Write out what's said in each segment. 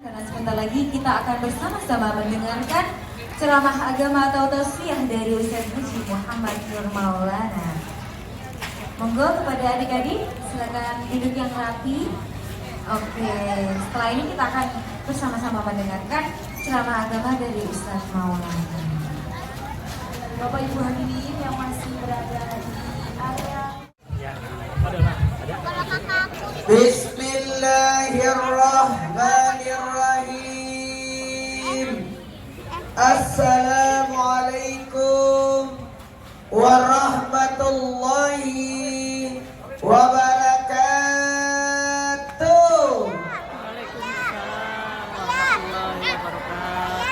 Karena sebentar lagi kita akan bersama-sama mendengarkan ceramah agama atau tausiah dari Ustaz Haji Muhammad Nur Maulana. Monggo kepada adik-adik, silakan duduk yang rapi. Oke, setelah ini kita akan bersama-sama mendengarkan ceramah agama dari Ustaz Maulana. Bapak Ibu hadirin yang masih berada di area Bismillahirrahmanirrahim. Assalamualaikum warahmatullahi wabarakatuh. Waalaikumsalam warahmatullahi wabarakatuh.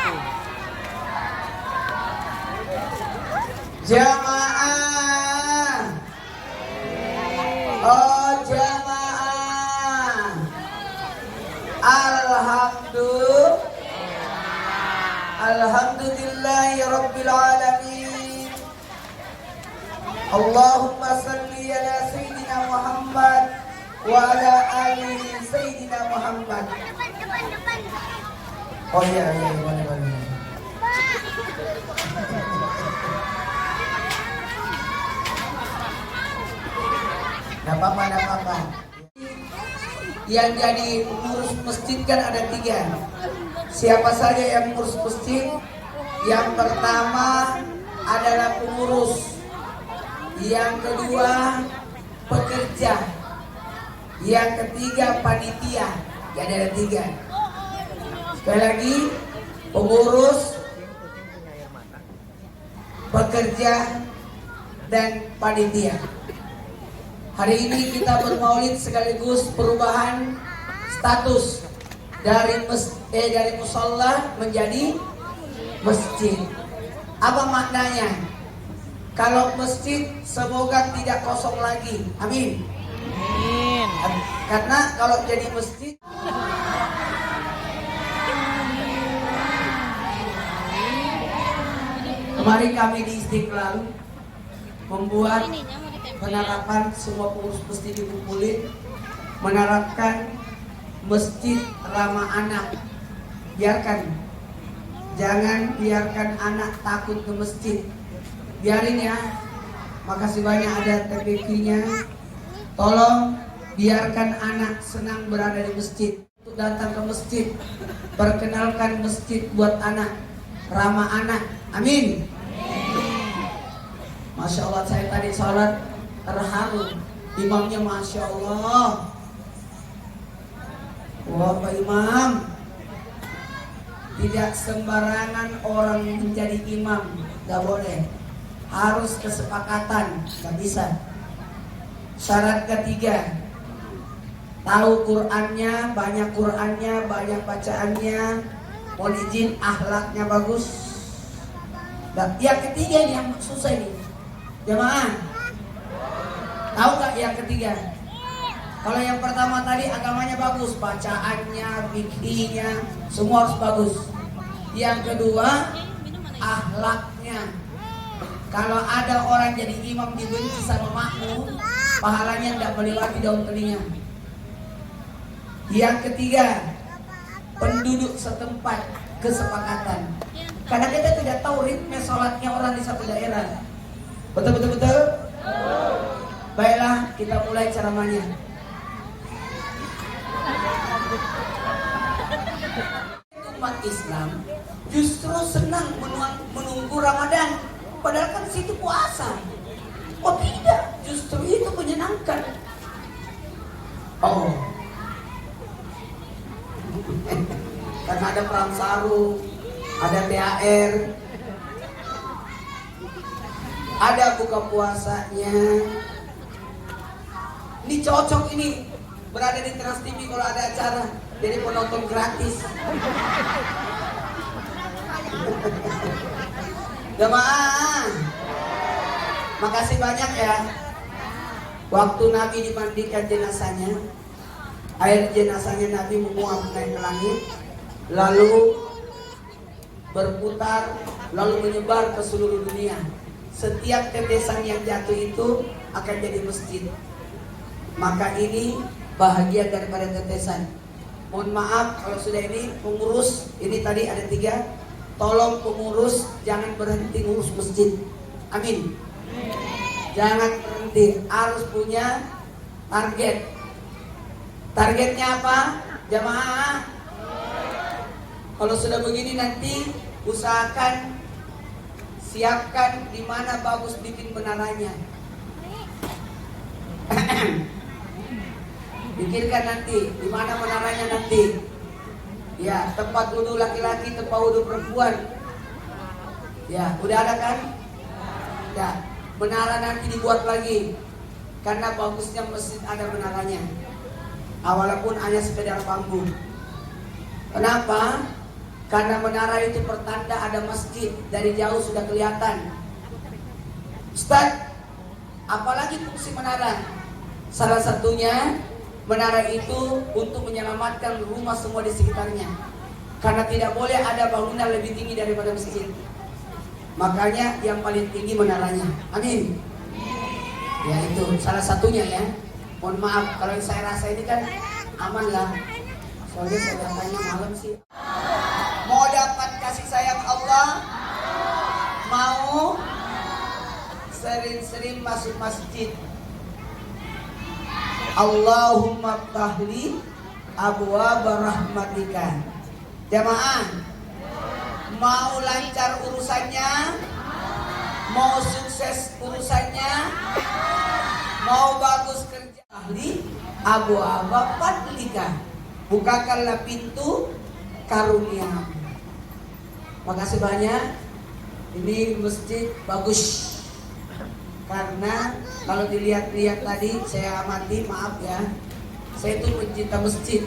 Jamaah, oh jamaah, alhamdulillahi rabbil alamin. Allahumma salli ala Sayyidina Muhammad wa ala ali Sayyidina Muhammad. Oh iya, boleh. Gak apa-apa. Yang jadi pengurus masjid kan ada 3. Siapa saja yang mengurus masjid? Yang pertama adalah pengurus, yang kedua pekerja, yang ketiga panitia. Jadi ada 3. Sekali lagi, pengurus, pekerja, dan panitia. Hari ini kita bermaulid sekaligus perubahan status dari musalla menjadi masjid. Apa maknanya? Kalau masjid semoga tidak kosong lagi. Amin. Amin. Karena kalau jadi masjid, kemarin kami di Istiqlal membuat penerapan, semua pengurus masjid dikumpulin, menerapkan masjid ramah anak. Jangan biarkan anak takut ke masjid. Biarin ya. Makasih banyak ada TPQ-nya. Tolong biarkan anak senang berada di masjid. Untuk datang ke masjid, perkenalkan masjid buat anak, ramah anak. Amin. Masya Allah, saya tadi sholat terharu. Imamnya Masya Allah. Wah Pak Imam, tidak sembarangan orang menjadi imam. Gak boleh, harus kesepakatan. Gak bisa. Syarat ketiga, tahu Qur'annya, banyak bacaannya, mohon izin akhlaknya bagus. Dan yang ketiga ini yang susah ini, jemaah. Tahu gak yang ketiga? Kalau yang pertama tadi agamanya bagus, bacaannya, fikihnya, semua harus bagus. Yang kedua, akhlaknya. Kalau ada orang jadi imam dibenci sama makmum, pahalanya tidak melewati daun telinga. Yang ketiga, penduduk setempat, kesepakatan. Karena kita tidak tahu ritme sholatnya orang di satu daerah. Betul? Baiklah, kita mulai ceramahnya. Umat Islam justru senang menunggu Ramadan, padahal kan situ puasa. Oh tidak, justru itu menyenangkan. Oh, karena ada perang sarung, ada THR, ada buka puasanya. Ini cocok ini berada di Trans TV kalau ada acara, jadi penonton gratis. Jemaah, makasih banyak ya. Waktu Nabi dimandikan jenazahnya, air jenazahnya Nabi menguap naik ke langit, lalu berputar, lalu menyebar ke seluruh dunia. Setiap tetesan yang jatuh itu akan jadi masjid. Maka ini bahagia daripada tetesan. mohon maaf kalau sudah ini pengurus, ini tadi ada 3, tolong pengurus jangan berhenti ngurus masjid. Amin. Jangan berhenti, harus punya target. Targetnya apa? Jamaah. Kalau sudah begini nanti usahakan siapkan di mana bagus bikin menaranya. Pikirkan nanti di mana menaranya nanti. Ya, tempat wudhu laki-laki, tempat wudhu perempuan. Ya, udah ada kan? Ya, menara nanti dibuat lagi. Karena bagusnya masjid ada menaranya. Walaupun hanya sekedar bambu. Kenapa? Karena menara itu pertanda ada masjid. Dari jauh sudah kelihatan. Ustaz, apalagi fungsi menara? Salah satunya menara itu untuk menyelamatkan rumah semua di sekitarnya. Karena tidak boleh ada bangunan lebih tinggi daripada masjid. Makanya yang paling tinggi menaranya. Amin. Ya itu salah satunya ya. Mohon maaf kalau saya rasa ini kan aman lah. Soalnya saya datangnya malam sih. Mau dapat kasih sayang Allah? Mau sering-sering masuk masjid. Allahumma ftahli abwaab rahmatika. Jamaah, mau lancar urusannya, mau sukses urusannya, mau bagus kerja, ahli abwaab fadlika, bukakanlah pintu karunia. Makasih banyak. Ini masjid bagus. Karena kalau dilihat-lihat tadi saya amati, maaf ya, saya itu pencinta masjid.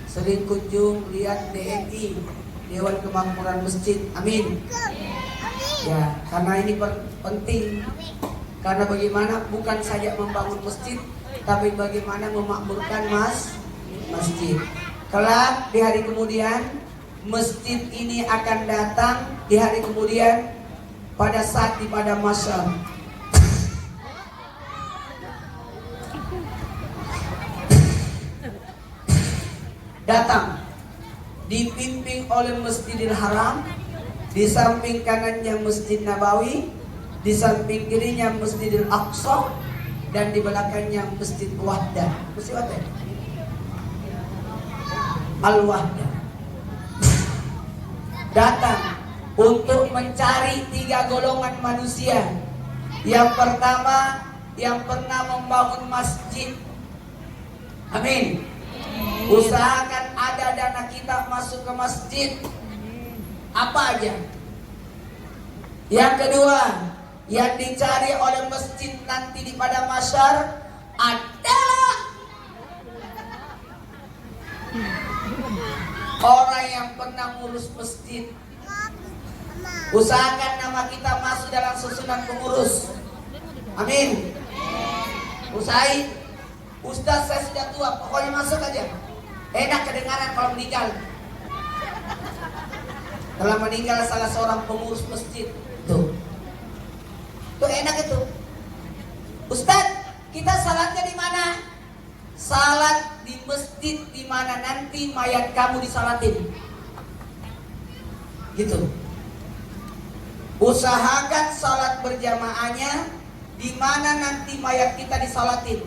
Sering kunjung lihat DMI, Dewan Kemakmuran Masjid. Amin. Ya, karena ini penting. Karena bagaimana bukan saja membangun masjid, tapi bagaimana memakmurkan masjid. Kelak di hari kemudian masjid ini akan datang di hari kemudian pada saat di padang mahsyar. Datang dipimpin oleh Masjidil Haram, di samping kanannya Masjid Nabawi, di samping kirinya Masjidil Aqsa, dan di belakangnya Masjid Wahdah. Masjid Wahdah, Al-Wahdah. Datang untuk mencari 3 golongan manusia. Yang pertama, yang pernah membangun masjid. Amin. Usahakan ada dana kita masuk ke masjid. Apa aja. Yang kedua, yang dicari oleh masjid nanti di padang mahsyar adalah orang yang pernah ngurus masjid. Usahakan nama kita masuk dalam susunan pengurus. Amin. Usahain. Ustaz, saya sudah tua, pokoknya masuk aja. Enak kedengaran kalau meninggal. Kalau meninggal salah seorang pengurus masjid, tuh enak itu. Ustaz, kita salatnya di mana? Salat di masjid di mana nanti mayat kamu disalatin. Gitu. Usahakan salat berjamaahnya di mana nanti mayat kita disalatin.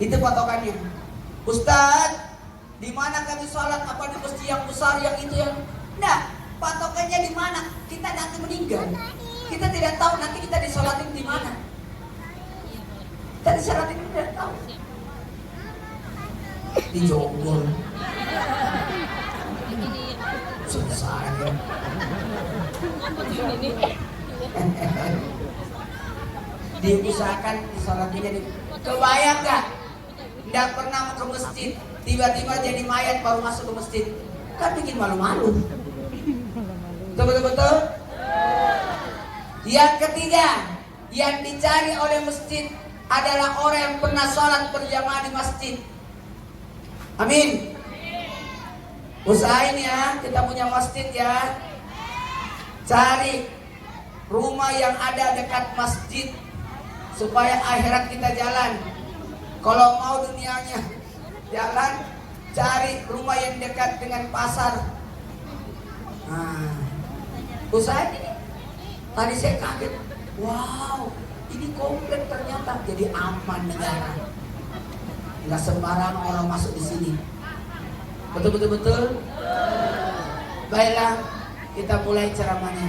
Itu patokannya. Ustaz, di mana kami salat? Apa di masjid yang besar yang itu yang? Nah, patokannya di mana? Kita nanti meninggal. Kita tidak tahu nanti kita disalatin di mana. Kita disalatin tidak tahu. Di Jonggol. Selesai. Diusahakan disalatinya di. Kebayang gak? Tidak pernah ke masjid, tiba-tiba jadi mayat baru masuk ke masjid. Kan bikin malu-malu. Betul-betul? Yang ketiga, yang dicari oleh masjid adalah orang yang pernah sholat berjamaah di masjid. Amin. Usahain ya, kita punya masjid ya. Cari rumah yang ada dekat masjid supaya akhirat kita jalan. Kalau mau dunianya, jalan cari rumah yang dekat dengan pasar. Nah, usaha ini tadi saya kaget. Wow, ini komplek ternyata, jadi aman negara. Nggak sembarang orang masuk di sini. Betul. Baiklah, kita mulai ceramahnya.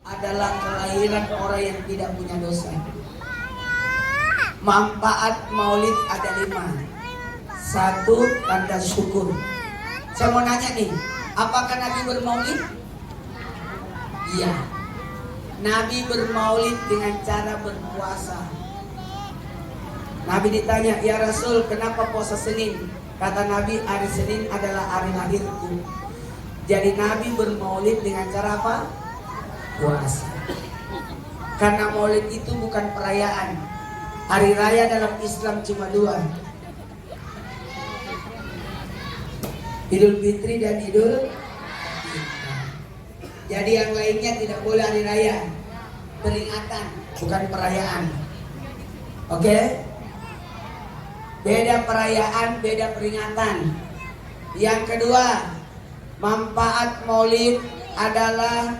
Adalah kelahiran orang yang tidak punya dosa. Manfaat maulid ada 5. 1, tanda syukur. Saya mau nanya nih, apakah Nabi bermaulid? Iya. Nabi bermaulid dengan cara berpuasa. Nabi ditanya, ya Rasul, kenapa puasa Senin? Kata Nabi, hari Senin adalah hari lahirku. Jadi Nabi bermaulid dengan cara apa? Puasa. Karena maulid itu bukan perayaan. Hari raya dalam Islam cuma 2. Idul Fitri dan Idul Adha. Jadi yang lainnya tidak boleh hari raya. Peringatan, bukan perayaan. Oke? Beda perayaan, beda peringatan. Yang kedua, manfaat maulid adalah,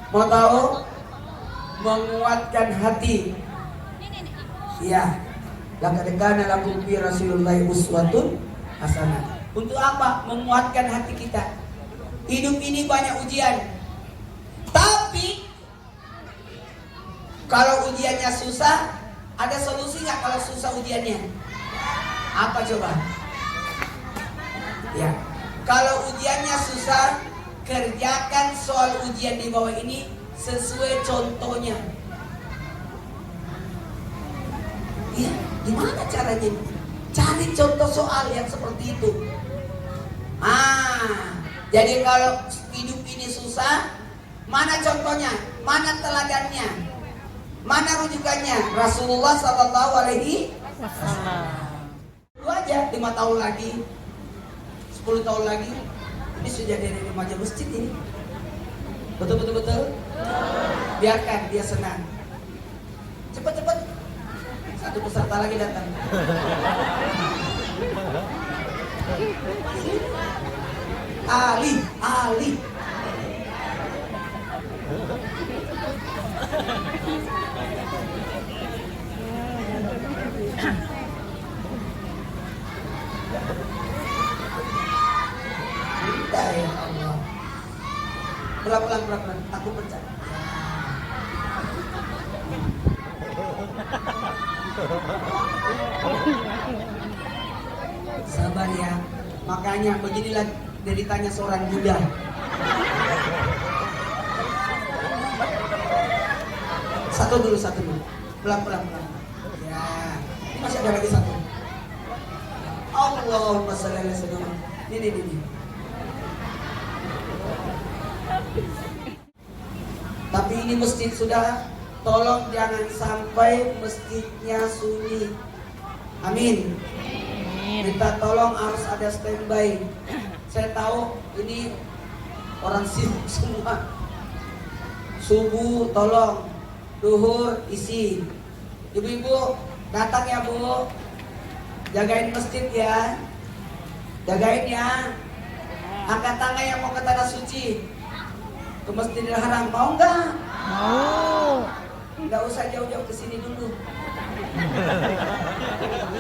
mau tahu? Menguatkan hati. Ya, laqad kana lakum fi Rasulillahi uswatun hasanah. Untuk apa? Menguatkan hati kita. Hidup ini banyak ujian. Tapi kalau ujiannya susah, ada solusi nggak kalau susah ujiannya? Apa coba? Ya, kalau ujiannya susah, kerjakan soal ujian di bawah ini sesuai contohnya. Iya, gimana caranya? Cari contoh soal yang seperti itu. Jadi kalau hidup ini susah, mana contohnya? Mana teladannya? Mana rujukannya? Rasulullah Sallallahu Alaihi Wasallam. Lu aja 5 tahun lagi, 10 tahun lagi, ini sudah dari remaja masjid ini. Betul. Biarkan dia senang. Cepat. Satu peserta lagi datang. Ali. Ya Allah. Pelan-pelan. Aku pecah. Sabar ya. Makanya beginilah deritanya seorang Buddha. Satu dulu. Pelan-pelan. Ya. Masih ada lagi satu. Allahumma shalli ala sayyidina. Ini. Tapi ini masjid sudah, tolong jangan sampai masjidnya sunyi. Amin. Kita tolong harus ada standby. Saya tahu ini orang sibuk semua. Subuh tolong, duhur isi. Ibu-ibu datang ya Bu. Jagain masjid ya. Jagain ya. Angkat tangan yang mau ke tanah suci, ke Masjidil Haram, mau nggak? Mau. Nggak usah jauh-jauh ke sini dulu.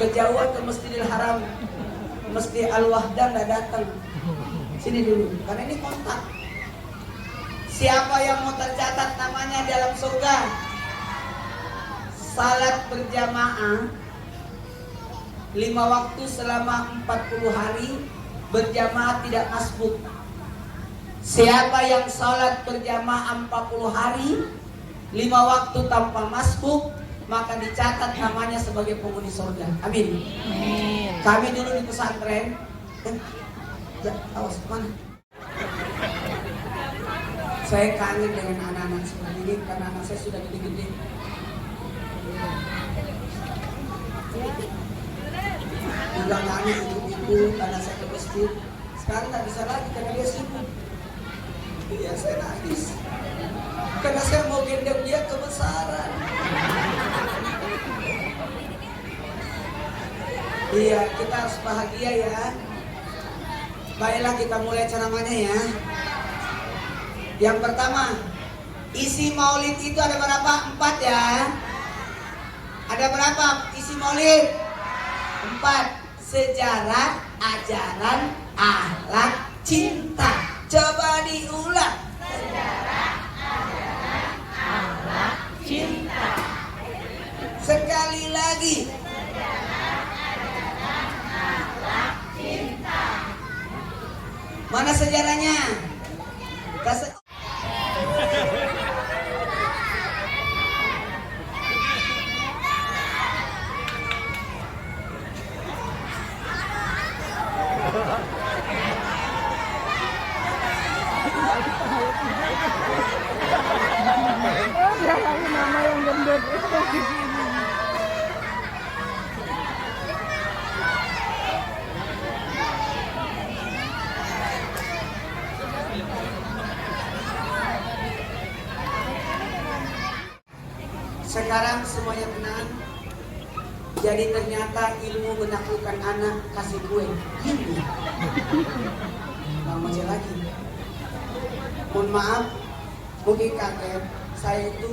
Kejauhan ke Masjidil Haram, Masjid Al-Wahdah nggak datang. Sini dulu, karena ini kontak. Siapa yang mau tercatat namanya dalam surga? Salat berjamaah 5 waktu selama 40 hari. Berjamaah tidak masbuk. Siapa yang salat berjamaah 40 hari 5 waktu tanpa masbuk, maka dicatat namanya sebagai penghuni surga. Amin. Kami dulu di pesantren, awas mana? Saya kangen dengan anak-anak seperti ini karena anak saya sudah gede-gede. Udah nanya ibu-ibu karena saya ke masjid. Sekarang tak bisa lagi karena dia sibuk. Iya, saya nangis. Karena saya mau gendong dia kebesaran. Iya, kita harus bahagia ya. Baiklah, kita mulai ceramahnya ya. Yang pertama, isi maulid itu ada berapa? 4 ya. Ada berapa isi maulid? 4. Sejarah, ajaran, akhlak, cinta. Coba diulang. Sejarah, ajaran, akhlak, cinta. Sekali lagi. Sejarah, ajaran, akhlak, cinta. Mana sejarahnya? Nama yang gendut. Sekarang semuanya tenang. Jadi ternyata ilmu menaklukkan anak kasih kue. Gini. Lama aja lagi. Mohon maaf, mungkin kaget. Saya itu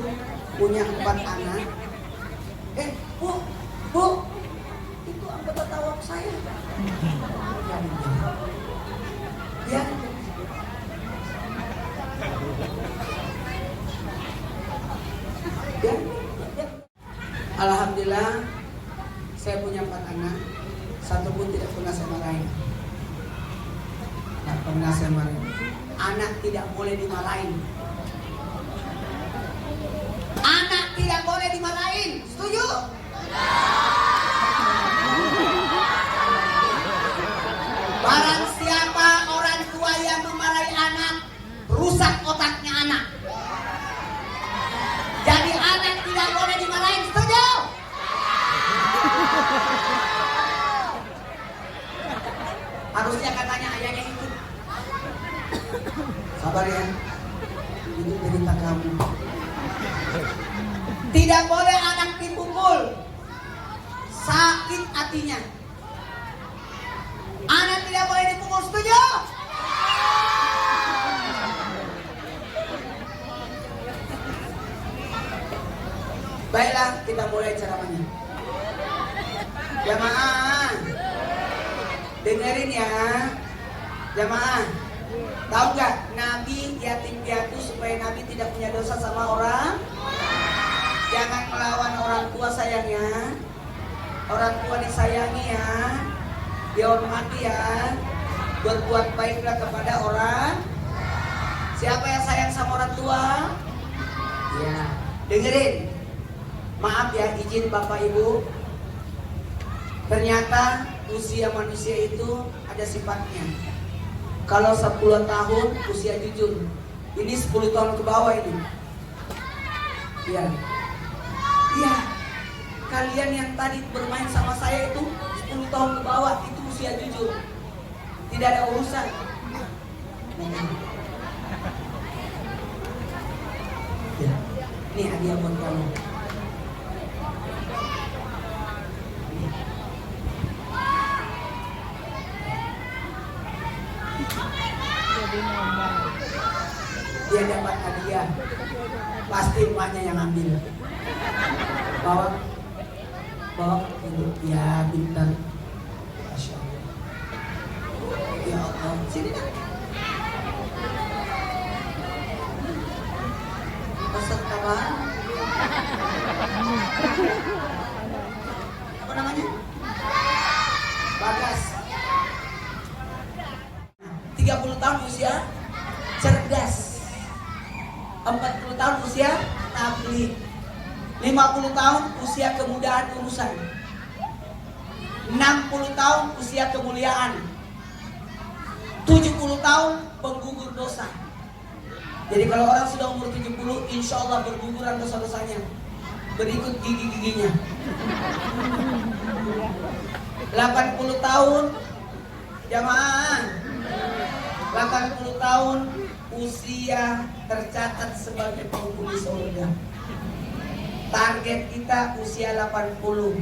punya 4 anak. Bu, itu anggota tawaf saya. Ya. Ya. Alhamdulillah, saya punya 4 anak. Satu pun tidak pernah saya marahin. Tidak pernah saya marahin. Anak tidak boleh dimarahin. Anak tidak boleh dimarahin. Setuju? Barang siapa orang tua yang memarahi anak, rusak otaknya anak. Jadi anak tidak boleh dimarahin. Setuju? Harusnya katanya ayahnya ikut. Sabar ya. Itu cerita kamu. Tidak boleh anak dipukul. Sakit hatinya. Anak tidak boleh dipukul. Setuju? Baiklah, kita mulai ceramahnya. Jamaah, dengerin ya. Jamaah, tahu nggak Nabi yatim piatu supaya Nabi tidak punya dosa sama orang? Jangan melawan orang tua sayangnya. Orang tua disayangi ya, dihormati ya. Berbuat baiklah kepada orang. Siapa yang sayang sama orang tua? Ya, dengerin. Maaf ya, izin Bapak Ibu. Ternyata usia manusia itu ada sifatnya. Kalau 10 tahun usia jujur. Ini 10 tahun ke bawah ini. Ya. Iya. Kalian yang tadi bermain sama saya itu 10 tahun ke bawah itu usia jujur. Tidak ada urusan. Ya. Ini hadiah buat kamu. Dia dapat hadiah, pasti emaknya yang ambil. Bawa ini, ya pintar. Masya Allah. Ya Allah, sini nak. Peserta baru. Apa namanya? Bagas. 30 tahun usia cerdas. 40 tahun usia tabligh. 50 tahun usia kemudahan urusan. 60 tahun usia kemuliaan. 70 tahun penggugur dosa. Jadi kalau orang sudah umur 70, insya Allah berguguran dosa-dosanya. Berikut gigi-giginya. 80 tahun jamaah. 80 tahun usia tercatat sebagai penghuni surga. Target kita usia 80.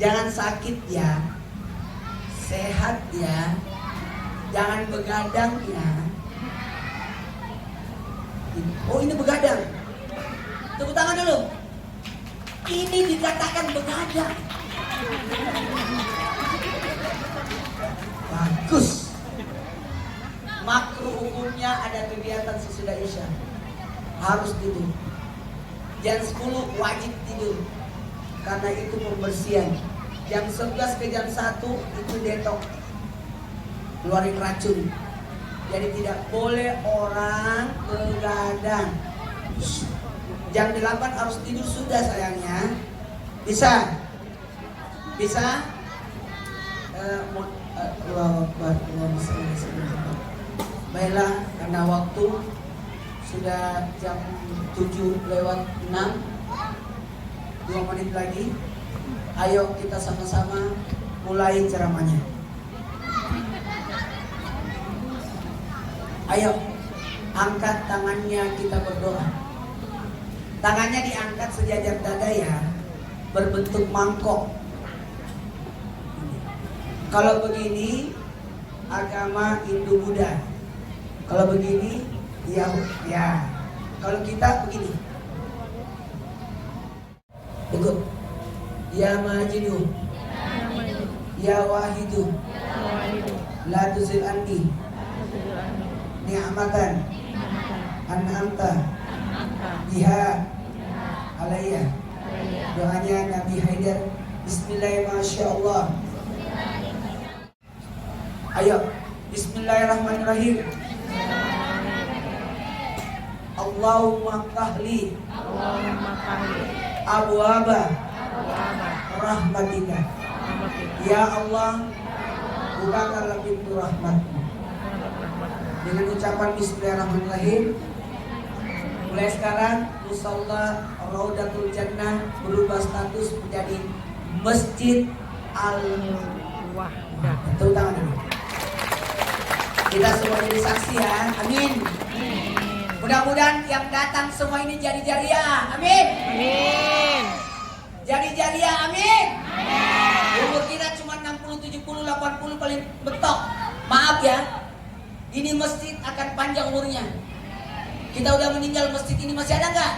Jangan sakit ya, sehat ya, jangan begadang ya. Oh ini begadang, tepuk tangan dulu. Ini dikatakan begadang. Bagus. Makruh hukumnya ada kegiatan sesudah Isya, harus tidur. Jam 10 wajib tidur, karena itu pembersihan. Jam 11 ke jam 1 itu detok, keluarin racun. Jadi tidak boleh orang begadang. Jam 8 harus tidur sudah sayangnya. Bisa? Bisa? Baiklah, karena waktu sudah jam 7:06, 2 menit lagi. Ayo kita sama-sama mulai ceramahnya. Ayo, angkat tangannya, kita berdoa. Tangannya diangkat sejajar dada ya, berbentuk mangkok. Kalau begini agama Hindu-Buddha. Kalau begini ya. Kalau kita begini. Ikut. Ya Majidu, Ya Wahidu, La tuzil anni ni'matan an'amta biha alayya. Doanya Nabi Haidar. Bismillahirrahmanirrahim. Ayo, Bismillahirrahmanirrahim. Allahumma kahli abwaba rahmatika. Ya Allah, bukakanlah pintu rahmat-Mu. Dengan ucapan Bismillahirrahmanirrahim, mulai sekarang Musalla Raudatul Jannah berubah status menjadi Masjid Al-Wahdah. Tepuk tangan dulu. Kita semua jadi saksi ya. Amin. Mudah-mudahan yang datang semua ini jadi jariah. Amin. Amin. Jadi jariah. Amin. Umur kita cuma 60, 70, 80 paling betok. Maaf ya. Ini masjid akan panjang umurnya. Kita udah meninggal, masjid ini masih ada nggak?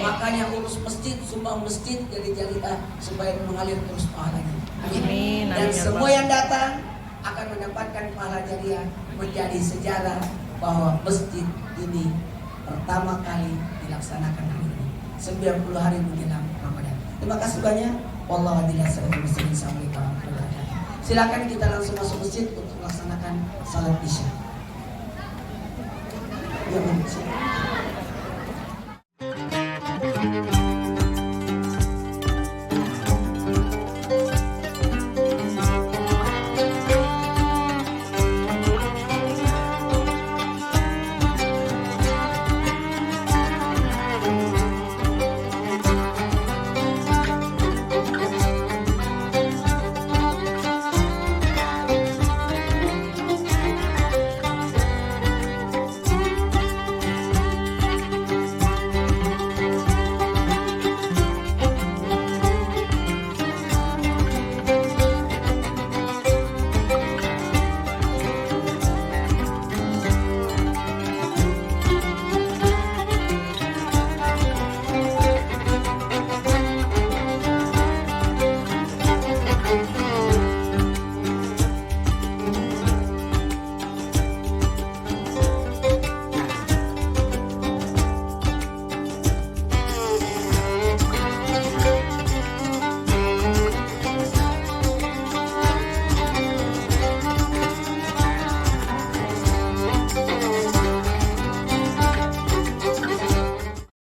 Makanya urus masjid, sumbang masjid jadi jariah supaya mengalir terus pahalanya. Amin. Dan semua yang datang akan mendapatkan pahala jariah, menjadi sejarah bahwa masjid ini pertama kali dilaksanakan hari ini 90 hari menjelang Ramadan. Terima kasih banyak. Wallahu a'lam bishawab. Assalamualaikum warahmatullahi wabarakatuh. Silakan kita langsung masuk masjid untuk melaksanakan salat Isya. Ya,